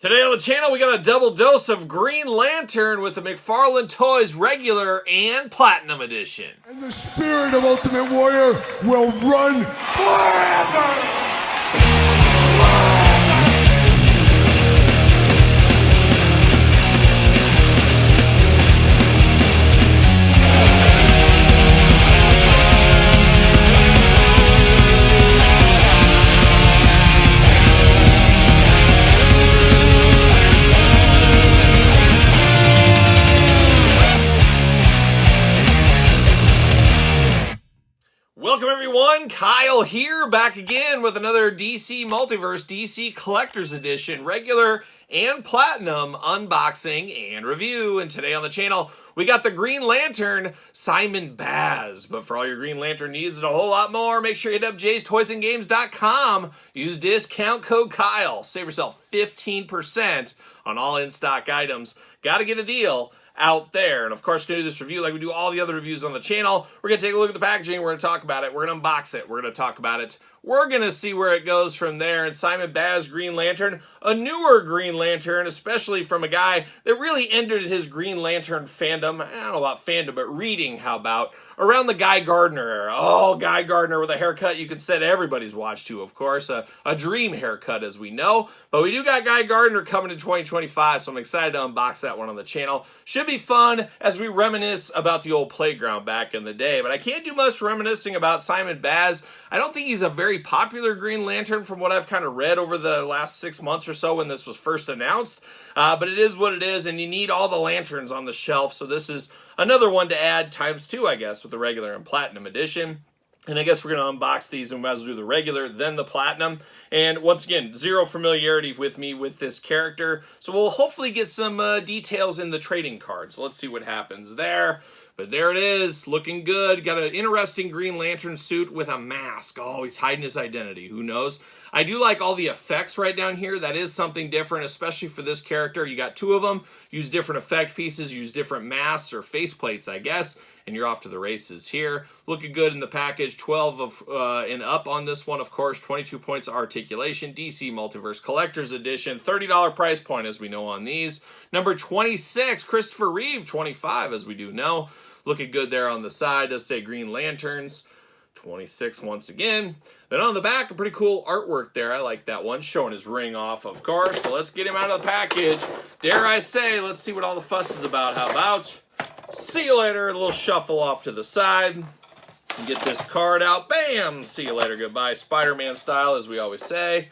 Today on the channel, we got a double dose of Green Lantern with the McFarlane Toys Regular and Platinum Edition. And the spirit of Ultimate Warrior will run forever! Welcome everyone, Kyle here, back again with another DC Multiverse DC Collector's Edition Regular and Platinum unboxing and review. And today on the channel, we got the Green Lantern Simon Baz. But for all your Green Lantern needs and a whole lot more, make sure you hit up jaystoysandgames.com. Use discount code Kyle. Save yourself 15% on all in-stock items. Gotta get a deal out there. And of course, we're going to do this review like we do all the other reviews on the channel. We're going to take a look at the packaging. We're going to talk about it. We're going to unbox it. We're going to talk about it. We're going to see where it goes from there. And Simon Baz Green Lantern, a newer Green Lantern, especially from a guy that really ended his Green Lantern fandom. I don't know about fandom, but reading, how about, around the Guy Gardner era. Oh, Guy Gardner with a haircut you could set everybody's watch to, of course. A dream haircut, as we know. But we do got Guy Gardner coming in 2025, so I'm excited to unbox that one on the channel. Should be fun as we reminisce about the old playground back in the day. But I can't do much reminiscing about Simon Baz. I don't think he's a very popular Green Lantern from what I've kind of read over the last 6 months or so when this was first announced. But it is what it is, and you need all the lanterns on the shelf, so this is another one to add ×2, I guess, with the regular and platinum edition. And I guess we're going to unbox these and we might as well do the regular, then the platinum. And once again, zero familiarity with me with this character. So we'll hopefully get some details in the trading cards. Let's see what happens there. But there it is, looking good. Got an interesting Green Lantern suit with a mask. Oh, he's hiding his identity. Who knows? I do like all the effects right down here. That is something different, especially for this character. You got two of them. Use different effect pieces. Use different masks or faceplates, I guess. And you're off to the races here. Looking good in the package. 12 of and up on this one, of course. 22 points of articulation. DC Multiverse Collector's Edition. $30 price point, as we know on these. Number 26, Christopher Reeve. 25, as we do know. Looking good there on the side. Does say Green Lanterns. 26 once again. Then on the back, a pretty cool artwork there. I like that one. Showing his ring off, of course. So let's get him out of the package. Dare I say, let's see what all the fuss is about. How about? See you later. A little shuffle off to the side. Get this card out. Bam! See you later. Goodbye. Spider-Man style, as we always say.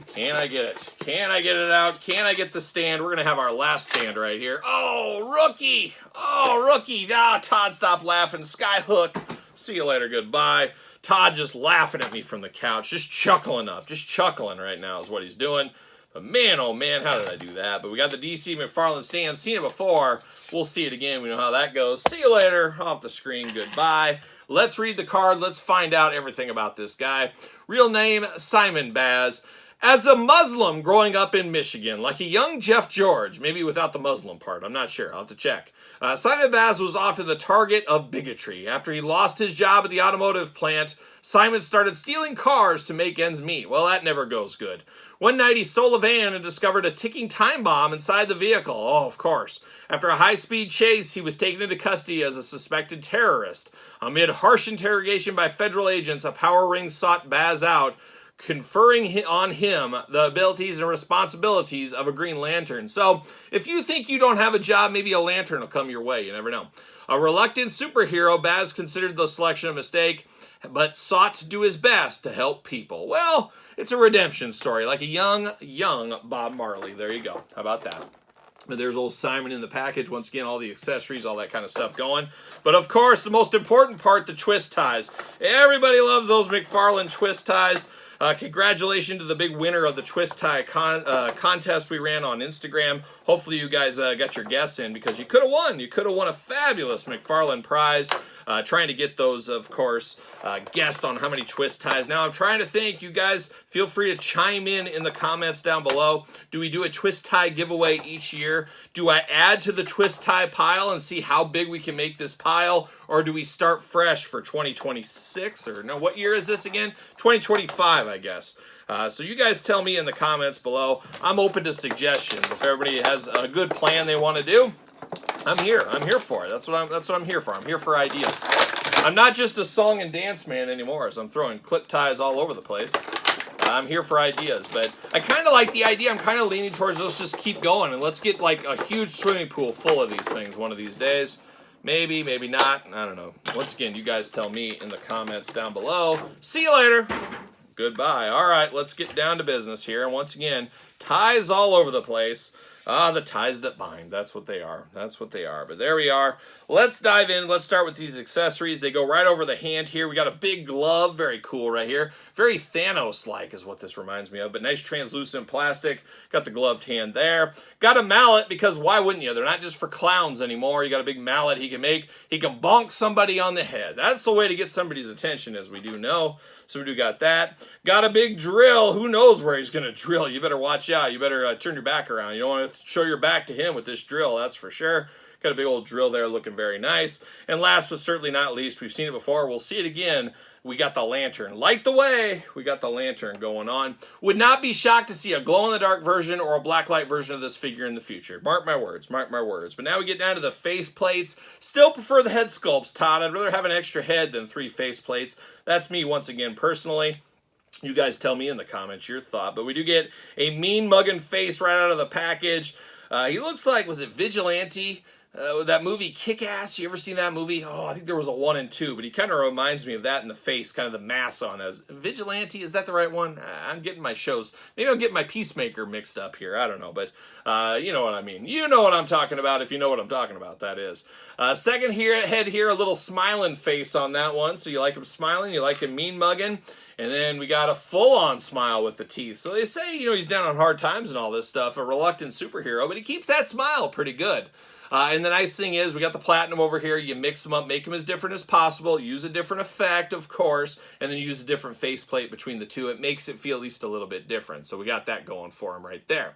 Can I get it? Can I get it out? Can I get the stand? We're going to have our last stand right here. Oh, rookie! Oh, rookie! Ah, Todd, stop laughing. Skyhook. See you later. Goodbye. Todd just laughing at me from the couch. Just chuckling up. Just chuckling right now is what he's doing. But man, oh man, how did I do that? But we got the DC McFarlane stand. Seen it before. We'll see it again. We know how that goes. See you later. Off the screen. Goodbye. Let's read the card. Let's find out everything about this guy. Real name, Simon Baz. As a Muslim growing up in Michigan, like a young Jeff George, maybe without the Muslim part, I'm not sure, I'll have to check. Simon Baz was often the target of bigotry. After he lost his job at the automotive plant, Simon started stealing cars to make ends meet. Well, that never goes good. One night he stole a van and discovered a ticking time bomb inside the vehicle. Oh, of course. After a high-speed chase, he was taken into custody as a suspected terrorist. Amid harsh interrogation by federal agents, a power ring sought Baz out, conferring on him the abilities and responsibilities of a Green Lantern. So, if you think you don't have a job, maybe a lantern will come your way. You never know. A reluctant superhero, Baz considered the selection a mistake, but sought to do his best to help people. Well, it's a redemption story, like a young Bob Marley. There you go. How about that? But there's old Simon in the package. Once again, all the accessories, all that kind of stuff going. But of course, the most important part, the twist ties. Everybody loves those McFarlane twist ties. Congratulations to the big winner of the twist tie contest we ran on Instagram. Hopefully you guys got your guess in because you could have won. You could have won a fabulous McFarlane prize. Trying to get those, of course, guessed on how many twist ties. Now, I'm trying to think. You guys feel free to chime in the comments down below. Do we do a twist tie giveaway each year? Do I add to the twist tie pile and see how big we can make this pile? Or do we start fresh for 2026? Or no, what year is this again? 2025, I guess. So you guys tell me in the comments below. I'm open to suggestions. If everybody has a good plan they want to do, I'm here. I'm here for it. That's what I'm here for. I'm here for ideas. I'm not just a song and dance man anymore, as I'm throwing clip ties all over the place. I'm here for ideas, but I kind of like the idea. I'm kind of leaning towards let's just keep going and let's get like a huge swimming pool full of these things one of these days. Maybe, maybe not. I don't know. Once again, you guys tell me in the comments down below. See you later. Goodbye. All right, let's get down to business here. And once again, ties all over the place. The ties that bind. That's what they are. That's what they are. But there we are. Let's dive in. Let's start with these accessories. They go right over the hand here. We got a big glove. Very cool right here. Very Thanos-like is what this reminds me of. But nice translucent plastic. Got the gloved hand there. Got a mallet because why wouldn't you? They're not just for clowns anymore. You got a big mallet he can make. He can bonk somebody on the head. That's the way to get somebody's attention, as we do know. So we do got that. Got a big drill. Who knows where he's going to drill? You better watch out. You better turn your back around. You don't want to show your back to him with this drill, that's for sure. Got a big old drill there looking very nice. And last but certainly not least, we've seen it before. We'll see it again. We got the lantern. Light the way. We got the lantern going on. Would not be shocked to see a glow-in-the-dark version or a blacklight version of this figure in the future. Mark my words. Mark my words. But now we get down to the face plates. Still prefer the head sculpts, Todd. I'd rather have an extra head than 3 face plates. That's me once again personally. You guys tell me in the comments your thought. But we do get a mean mugging face right out of the package. He looks like, was it Vigilante? That movie Kick-Ass, you ever seen that movie? Oh, I think there was a 1 and 2, but he kind of reminds me of that in the face, kind of the mass on as Vigilante, is that the right one? I'm getting my shows, maybe I'm getting my Peacemaker mixed up here, I don't know, but you know what I mean. You know what I'm talking about if you know what I'm talking about, that is. Second head here, a little smiling face on that one, so you like him smiling, you like him mean mugging. And then we got a full-on smile with the teeth. So they say, you know, he's down on hard times and all this stuff, a reluctant superhero, but he keeps that smile pretty good. And the nice thing is we got the platinum over here. You mix them up, make them as different as possible, use a different effect, of course, and then use a different faceplate between the two. It makes it feel at least a little bit different. So we got that going for him right there.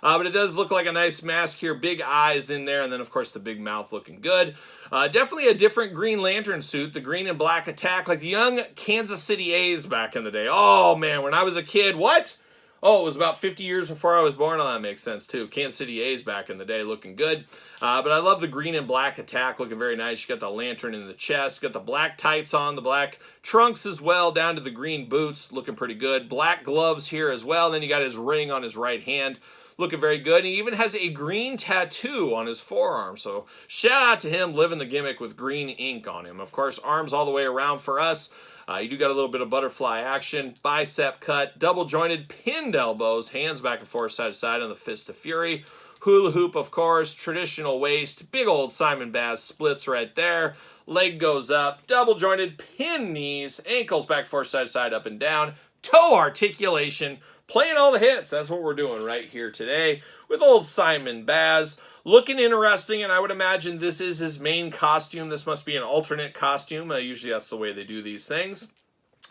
But it does look like a nice mask here. Big eyes in there, and then, of course, the big mouth looking good. Definitely a different Green Lantern suit, the green and black attack, like the young Kansas City A's back in the day. Oh, man, when I was a kid, what? Oh, it was about 50 years before I was born. Oh, that makes sense, too. Kansas City A's back in the day looking good. But I love the green and black attack looking very nice. You got the lantern in the chest. Got the black tights on, the black trunks as well, down to the green boots looking pretty good. Black gloves here as well. Then you got his ring on his right hand. Looking very good. And he even has a green tattoo on his forearm. So shout out to him living the gimmick with green ink on him. Of course, arms all the way around for us. You do got a little bit of butterfly action, bicep cut, double jointed pinned elbows, hands back and forth side to side on the Fist of Fury. Hula hoop, of course, traditional waist, big old Simon Baz splits right there. Leg goes up, double jointed pin knees, ankles back and forth side to side, up and down. Toe articulation, playing all the hits. That's what we're doing right here today with old Simon Baz. Looking interesting, and I would imagine this is his main costume. This must be an alternate costume. Usually that's the way they do these things.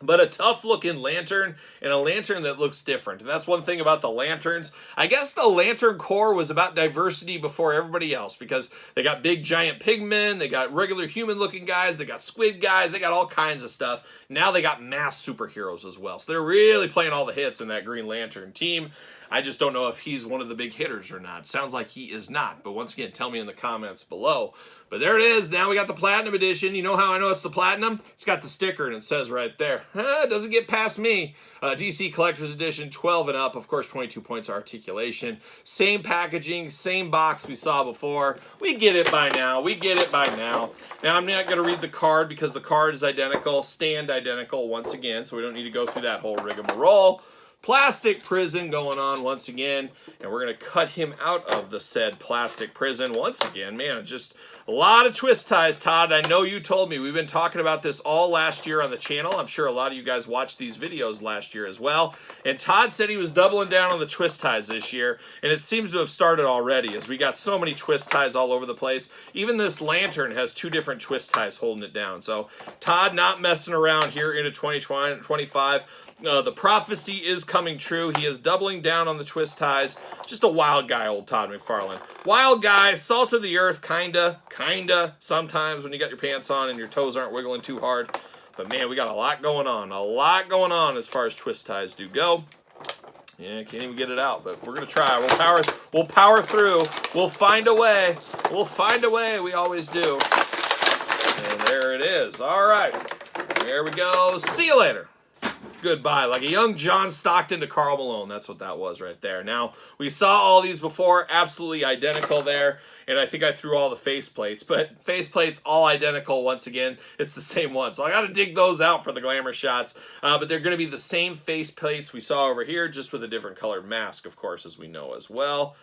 But a tough-looking lantern, and a lantern that looks different. And that's one thing about the lanterns. I guess the Lantern Corps was about diversity before everybody else, because they got big, giant pigmen, they got regular human-looking guys, they got squid guys, they got all kinds of stuff. Now they got mass superheroes as well. So they're really playing all the hits in that Green Lantern team. I just don't know if he's one of the big hitters or not. Sounds like he is not. But once again, tell me in the comments below. But there it is. Now we got the Platinum Edition. You know how I know it's the Platinum? It's got the sticker, and it says right there. It doesn't get past me. DC Collector's Edition, 12 and up. Of course, 22 points articulation. Same packaging, same box we saw before. We get it by now. We get it by now. Now, I'm not going to read the card because the card is identical, stand identical once again, so we don't need to go through that whole rigmarole. Plastic prison going on once again, and we're going to cut him out of the said plastic prison once again. Man, just a lot of twist ties, Todd. I know you told me. We've been talking about this all last year on the channel. I'm sure a lot of you guys watched these videos last year as well. And Todd said he was doubling down on the twist ties this year, and it seems to have started already as we got so many twist ties all over the place. Even this lantern has 2 different twist ties holding it down. So Todd not messing around here into 2025. The prophecy is coming true. He is doubling down on the twist ties. Just a wild guy, old Todd McFarlane. Wild guy, salt of the earth, kinda, sometimes when you got your pants on and your toes aren't wiggling too hard. But man, we got a lot going on as far as twist ties do go. Yeah, can't even get it out, but we're gonna try. We'll power through. We'll find a way. We'll find a way. We always do. And there it is. All right. There we go. See you later. Goodbye. Like a young John Stockton to Karl Malone. That's what that was right there. Now, we saw all these before. Absolutely identical there. And I think I threw all the faceplates. But faceplates, all identical once again. It's the same one. So I got to dig those out for the glamour shots. But they're going to be the same faceplates we saw over here, just with a different colored mask, of course, as we know as well.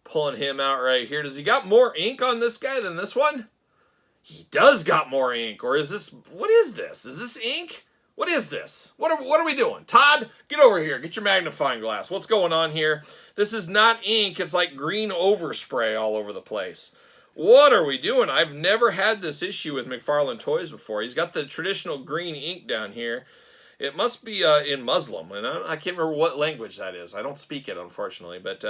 Pulling him out right here. Does he got more ink on this guy than this one? He does got more ink. Or is this... What is this? Is this ink? What is this? What are we doing? Todd, get over here. Get your magnifying glass. What's going on here? This is not ink. It's like green overspray all over the place. What are we doing? I've never had this issue with McFarlane toys before. He's got the traditional green ink down here. It must be in Muslim, and I can't remember what language that is. I don't speak it, unfortunately, but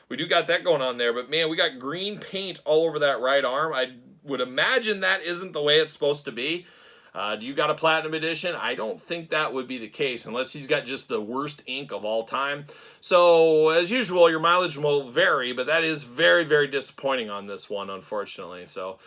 we do got that going on there. But, man, we got green paint all over that right arm. I would imagine that isn't the way it's supposed to be. Do you got a Platinum Edition? I don't think that would be the case unless he's got just the worst ink of all time. So, as usual, your mileage will vary, but that is very, very disappointing on this one, unfortunately. So,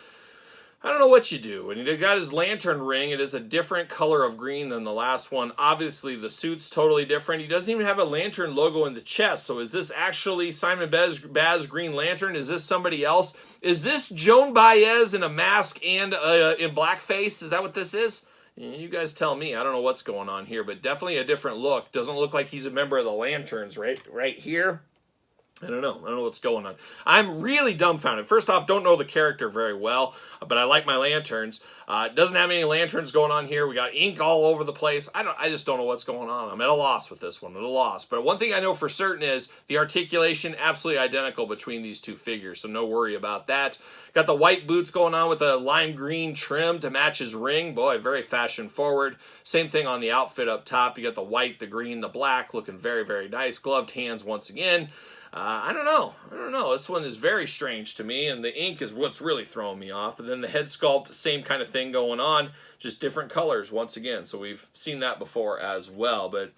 I don't know what you do. And he got his lantern ring. It is a different color of green than the last one. Obviously, the suit's totally different. He doesn't even have a lantern logo in the chest. So is this actually Simon Baz Green Lantern? Is this somebody else? Is this Joan Baez in a mask and in blackface? Is that what this is? You guys tell me. I don't know what's going on here, but definitely a different look. Doesn't look like he's a member of the Lanterns right here. I don't know what's going on. I'm really dumbfounded. First off, don't know the character very well, but I like my lanterns. Doesn't have any lanterns going on here. We got ink all over the place. I just don't know what's going on. I'm at a loss with this one, at a loss. But one thing I know for certain is the articulation absolutely identical between these two figures, so no worry about that. Got the white boots going on with a lime green trim to match his ring. Boy, very fashion forward. Same thing on the outfit up top. You got the white, the green, the black, looking very, very nice. Gloved hands once again. I don't know. This one is very strange to me, and the ink is what's really throwing me off. But then the head sculpt, same kind of thing going on, just different colors once again. So we've seen that before as well. But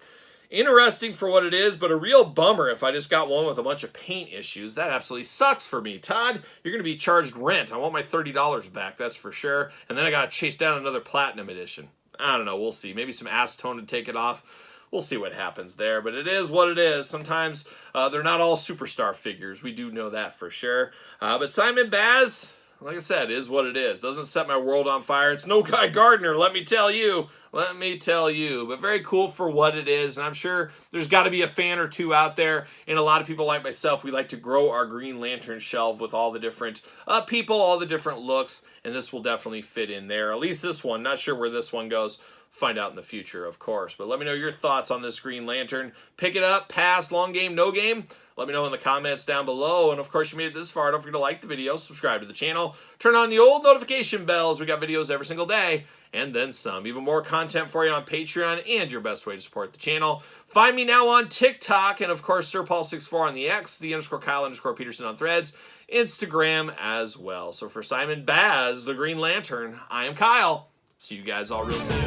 interesting for what it is, but a real bummer if I just got one with a bunch of paint issues. That absolutely sucks for me. Todd, you're going to be charged rent. I want my $30 back, that's for sure. And then I got to chase down another Platinum Edition. I don't know. We'll see. Maybe some acetone to take it off. We'll see what happens there, but it is what it is. Sometimes they're not all superstar figures. We do know that for sure. But Simon Baz, like I said, is what it is. Doesn't set my world on fire. It's no Guy Gardner, let me tell you. Let me tell you. But very cool for what it is, and I'm sure there's got to be a fan or two out there, and a lot of people like myself, we like to grow our Green Lantern shelf with all the different people, all the different looks, and this will definitely fit in there. At least this one. Not sure where this one goes. Find out in the future, of course. But let me know your thoughts on this Green Lantern. Pick it up, pass, long game, no game. Let me know in the comments down below. And, of course, you made it this far. Don't forget to like the video, subscribe to the channel, turn on the old notification bells. We got videos every single day, and then some. Even more content for you on Patreon and your best way to support the channel. Find me now on TikTok and, of course, SirPaul64 on the X, the _Kyle_Peterson on Threads, Instagram as well. So for Simon Baz, the Green Lantern, I am Kyle. See you guys all real soon.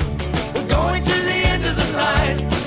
We're going to the end of the line.